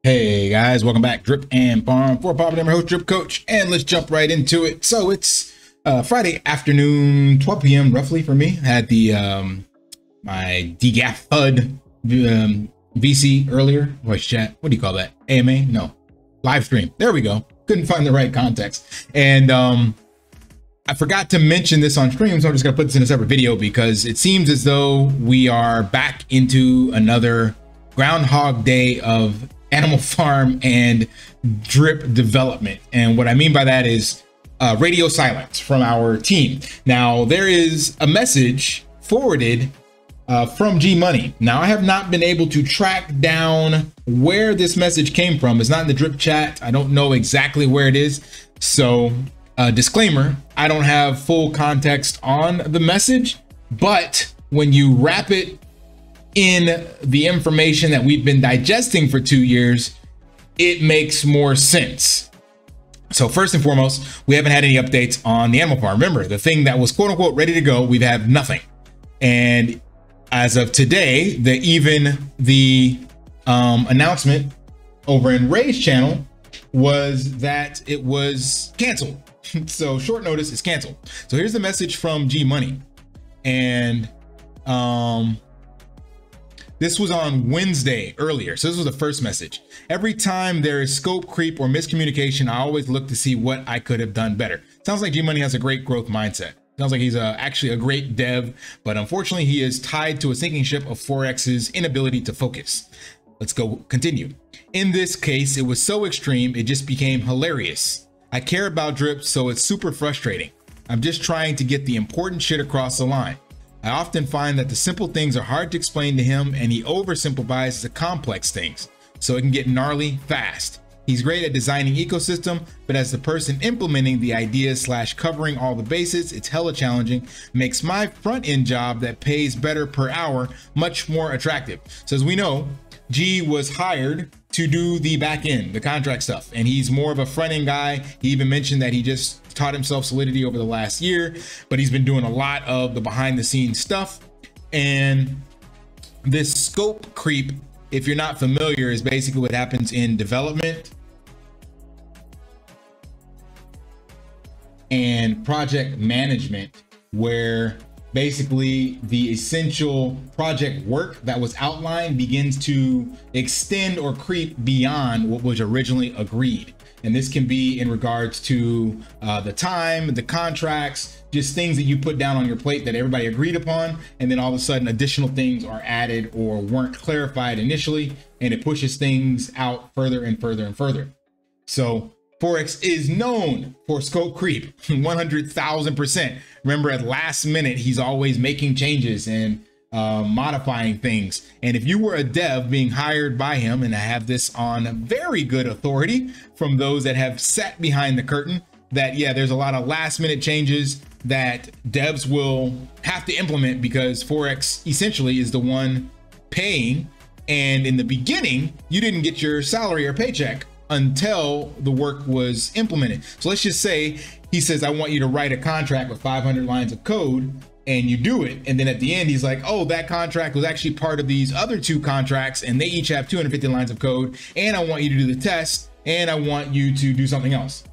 Hey guys, welcome back. Drip and Farm for Papa, I'm your host, Drip Coach, and let's jump right into it. So it's Friday afternoon, 12 p.m. roughly for me. I had the my DGAF HUD VC earlier. Voice chat. What do you call that? AMA? No, live stream. There we go. Couldn't find the right context, and I forgot to mention this on stream, so I'm just gonna put this in a separate video because it seems as though we are back into another Groundhog Day of Animal Farm and drip development. And what I mean by that is radio silence from our team. Now there is a message forwarded from G Money. Now I have not been able to track down where this message came from. It's not in the drip chat. I don't know exactly where it is. So disclaimer, I don't have full context on the message, but when you wrap it in the information that we've been digesting for 2 years, it makes more sense. So first and foremost, we haven't had any updates on the animal farm. Remember, the thing that was quote unquote ready to go, we've had nothing. And as of today, the announcement over in Ray's channel was that it was canceled. So short notice is canceled. So here's the message from G Money. And this was on Wednesday earlier. So this was the first message. Every time there is scope creep or miscommunication, I always look to see what I could have done better. Sounds like G Money has a great growth mindset. Sounds like he's actually a great dev, but unfortunately he is tied to a sinking ship of Forex's inability to focus. Let's go continue. In this case, it was so extreme, it just became hilarious. I care about drip, so it's super frustrating. I'm just trying to get the important shit across the line. I often find that the simple things are hard to explain to him, and he oversimplifies the complex things, so it can get gnarly fast. He's great at designing ecosystem, but as the person implementing the ideas / covering all the bases, it's hella challenging, makes my front end job that pays better per hour much more attractive. So as we know, G was hired to do the back end, the contract stuff, and he's more of a front end guy. He even mentioned that he just taught himself Solidity over the last year, but he's been doing a lot of the behind the scenes stuff. And this scope creep, if you're not familiar, is basically what happens in development and project management, where basically the essential project work that was outlined begins to extend or creep beyond what was originally agreed. And this can be in regards to the time, the contracts, just things that you put down on your plate that everybody agreed upon. And then all of a sudden additional things are added or weren't clarified initially, and it pushes things out further and further and further. So Forex is known for scope creep, 100,000%. Remember, at last minute, he's always making changes and modifying things. And if you were a dev being hired by him, and I have this on very good authority from those that have sat behind the curtain, that yeah, there's a lot of last minute changes that devs will have to implement because Forex essentially is the one paying. And in the beginning, you didn't get your salary or paycheck until the work was implemented. So let's just say he says, I want you to write a contract with 500 lines of code, and you do it. And then at the end, he's like, oh, that contract was actually part of these other 2 contracts, and they each have 250 lines of code. And I want you to do the test, and I want you to do something else.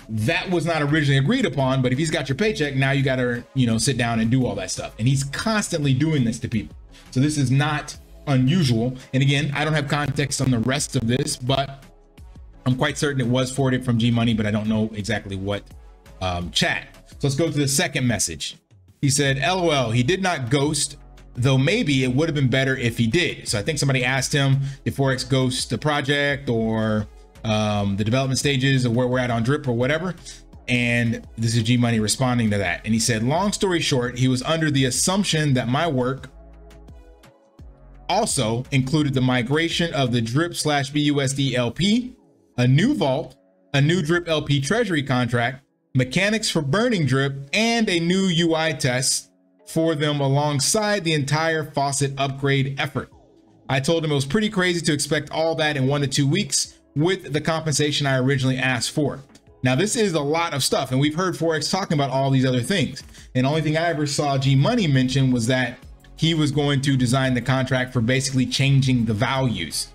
That was not originally agreed upon, but if he's got your paycheck, now you got to, sit down and do all that stuff. And he's constantly doing this to people. So this is not unusual. And again, I don't have context on the rest of this, but I'm quite certain it was forwarded from G Money, but I don't know exactly what chat. So let's go to the second message. He said, LOL, he did not ghost, though maybe it would have been better if he did. So I think somebody asked him if Forex ghosts the project or the development stages of where we're at on drip or whatever. And this is G Money responding to that. And he said, long story short, he was under the assumption that my work also included the migration of the drip / BUSD LP, a new vault, a new drip LP treasury contract, mechanics for burning drip, and a new UI test for them alongside the entire Faucet upgrade effort. I told him it was pretty crazy to expect all that in 1 to 2 weeks with the compensation I originally asked for. Now, this is a lot of stuff, and we've heard Forex talking about all these other things. And the only thing I ever saw G Money mention was that he was going to design the contract for basically changing the values.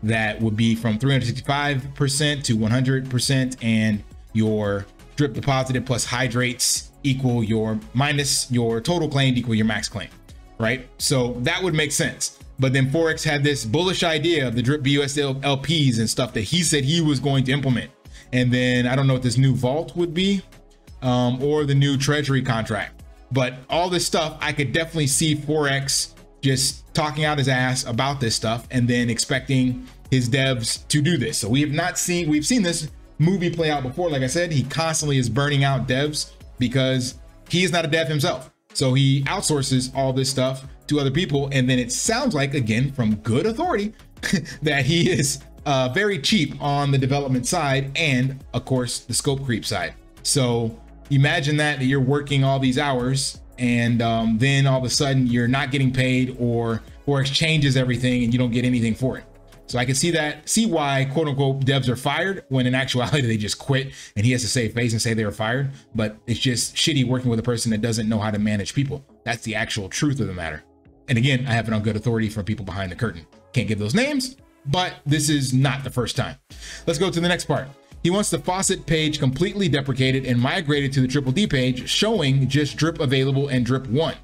that would be from 365% to 100%, and your drip deposited plus hydrates equal your minus your total claimed equal your max claim, right? So that would make sense. But then Forex had this bullish idea of the drip BUSD LPs and stuff that he said he was going to implement. And then I don't know what this new vault would be, or the new treasury contract. But all this stuff, I could definitely see Forex just talking out his ass about this stuff and then expecting his devs to do this. So we've seen this movie play out before. Like I said, he constantly is burning out devs because he is not a dev himself. So he outsources all this stuff to other people. And then it sounds like, again, from good authority, that he is very cheap on the development side and, of course, the scope creep side. So imagine that you're working all these hours and then all of a sudden you're not getting paid, or Forex changes everything and you don't get anything for it. So I can see why quote unquote devs are fired, when in actuality they just quit and he has to save face and say they were fired. But it's just shitty working with a person that doesn't know how to manage people. That's the actual truth of the matter. And again, I have it on good authority from people behind the curtain. Can't give those names, but this is not the first time. Let's go to the next part. He wants the Faucet page completely deprecated and migrated to the Triple D page, showing just drip available and drip 1.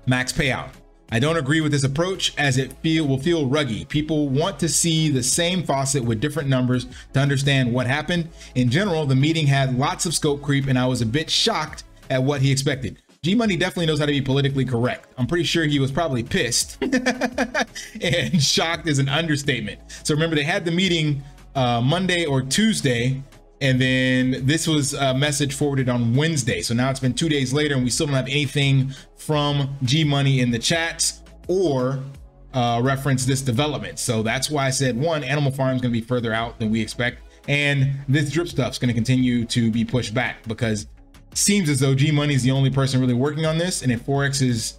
Max payout. I don't agree with this approach, as it will feel ruggy. People want to see the same faucet with different numbers to understand what happened. In general, the meeting had lots of scope creep and I was a bit shocked at what he expected. G Money definitely knows how to be politically correct. I'm pretty sure he was probably pissed and shocked is an understatement. So remember, they had the meeting Monday or Tuesday, and then this was a message forwarded on Wednesday. So now it's been 2 days later and we still don't have anything from G Money in the chats or reference this development. So that's why I said, one, Animal Farm is going to be further out than we expect, and this drip stuff is going to continue to be pushed back, because it seems as though G Money is the only person really working on this. And if Forex is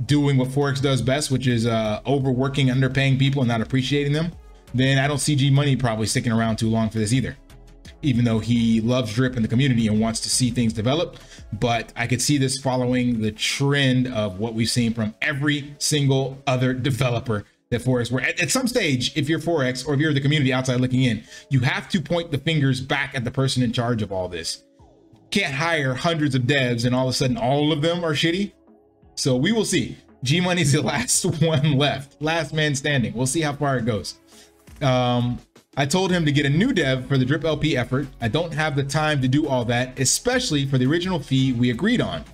doing what Forex does best, which is overworking, underpaying people and not appreciating them, then I don't see G Money probably sticking around too long for this either, even though he loves drip in the community and wants to see things develop. But I could see this following the trend of what we've seen from every single other developer that Forex, where at some stage, if you're Forex or if you're the community outside looking in, you have to point the fingers back at the person in charge of all this. Can't hire hundreds of devs and all of a sudden all of them are shitty. So we will see. G Money's the last one left, last man standing. We'll see how far it goes. I told him to get a new dev for the drip LP effort. I don't have the time to do all that, especially for the original fee we agreed on.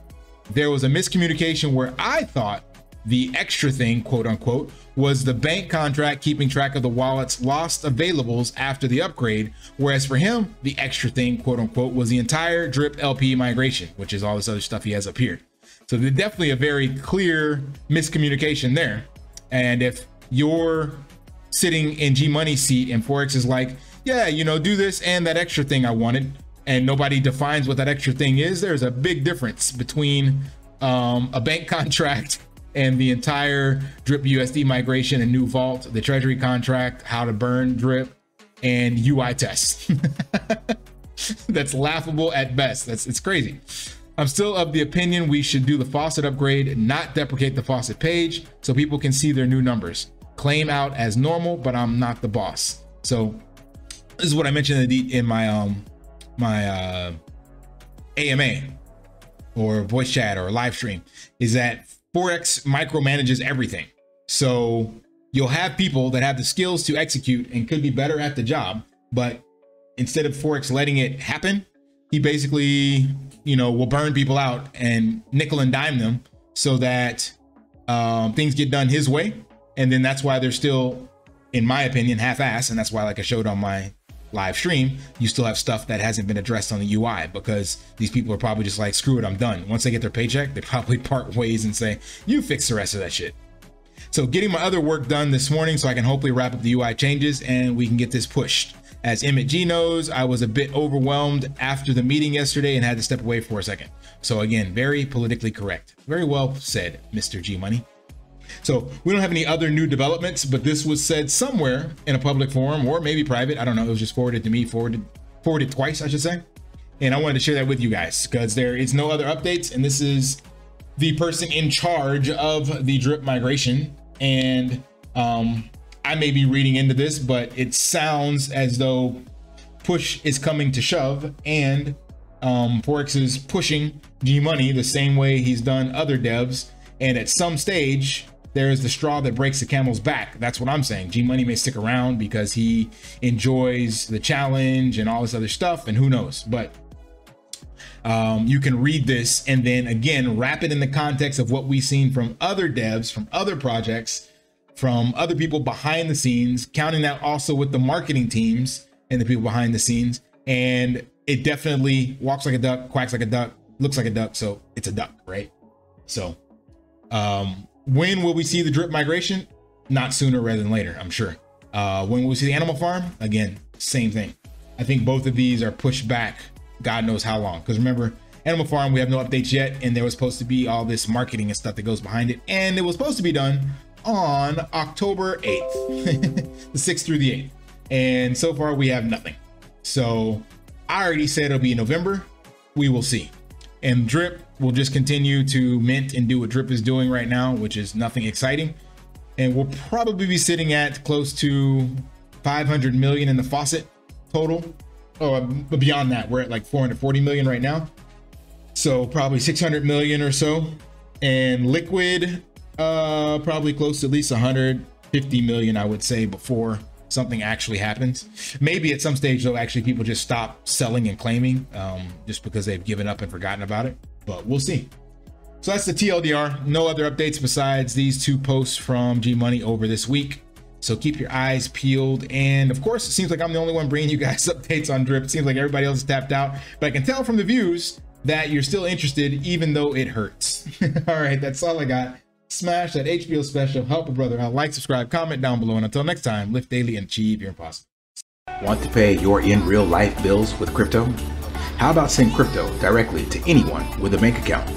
There was a miscommunication where I thought the extra thing, quote unquote, was the bank contract keeping track of the wallet's lost availables after the upgrade, whereas for him, the extra thing, quote unquote, was the entire drip LP migration, which is all this other stuff he has up here. So there's definitely a very clear miscommunication there. And if you're sitting in G Money's seat and Forex is like, yeah, you know, do this and that extra thing I wanted, and nobody defines what that extra thing is, there's a big difference between a bank contract and the entire drip USD migration and new vault, the treasury contract, how to burn drip, and UI tests. That's laughable at best. It's crazy. I'm still of the opinion we should do the Faucet upgrade, not deprecate the Faucet page so people can see their new numbers. Claim out as normal, but I'm not the boss. So this is what I mentioned in my my AMA or voice chat or live stream, is that Forex micromanages everything. So you'll have people that have the skills to execute and could be better at the job, but instead of Forex letting it happen, he basically, you know, will burn people out and nickel and dime them so that things get done his way. And then that's why they're still, in my opinion, half-assed. And that's why, like I showed on my live stream, you still have stuff that hasn't been addressed on the UI, because these people are probably just like, screw it, I'm done. Once they get their paycheck, they probably part ways and say, you fix the rest of that shit. So getting my other work done this morning so I can hopefully wrap up the UI changes and we can get this pushed. As Emmett G knows, I was a bit overwhelmed after the meeting yesterday and had to step away for a second. So again, very politically correct. Very well said, Mr. G Money. So we don't have any other new developments, but this was said somewhere in a public forum or maybe private. I don't know. It was just forwarded to me, forwarded twice, I should say. And I wanted to share that with you guys because there is no other updates. And this is the person in charge of the drip migration. And I I may be reading into this, but it sounds as though push is coming to shove, and Forex is pushing G Money the same way he's done other devs. And at some stage, there is the straw that breaks the camel's back. That's what I'm saying. G Money may stick around because he enjoys the challenge and all this other stuff, and who knows. But you can read this and then again wrap it in the context of what we've seen from other devs, from other projects, from other people behind the scenes, counting that also with the marketing teams and the people behind the scenes. And it definitely walks like a duck, quacks like a duck, looks like a duck, so it's a duck, right? So when will we see the drip migration? Not sooner rather than later, I'm sure. When will we see the animal farm? Again, same thing. I think both of these are pushed back God knows how long, because remember, animal farm, we have no updates yet, and there was supposed to be all this marketing and stuff that goes behind it, and it was supposed to be done on October 8th, the 6th through the 8th, and so far we have nothing. So I already said it'll be November. We will see. And drip will just continue to mint and do what drip is doing right now, which is nothing exciting, and we'll probably be sitting at close to 500 million in the Faucet total. Oh, but beyond that, we're at like 440 million right now. So probably 600 million or so. And liquid, probably close to at least 150 million, I would say, before something actually happens. Maybe at some stage, though, actually people just stop selling and claiming just because they've given up and forgotten about it. But we'll see. So that's the TLDR. No other updates besides these two posts from G Money over this week. So keep your eyes peeled. And of course, it seems like I'm the only one bringing you guys updates on drip. It seems like everybody else is tapped out, but I can tell from the views that you're still interested, even though it hurts. All right, that's all I got. Smash that HBO special, help a brother out, like, subscribe, comment down below. And until next time, lift daily and achieve your impossible. Want to pay your in real life bills with crypto? How about send crypto directly to anyone with a bank account?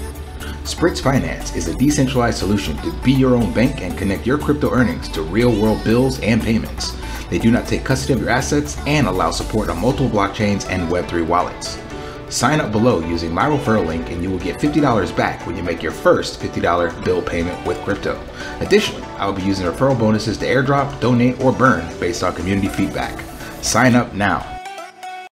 SPRITZ Finance is a decentralized solution to be your own bank and connect your crypto earnings to real-world bills and payments. They do not take custody of your assets and allow support on multiple blockchains and Web3 wallets. Sign up below using my referral link and you will get $50 back when you make your first $50 bill payment with crypto. Additionally, I will be using referral bonuses to airdrop, donate, or burn based on community feedback. Sign up now.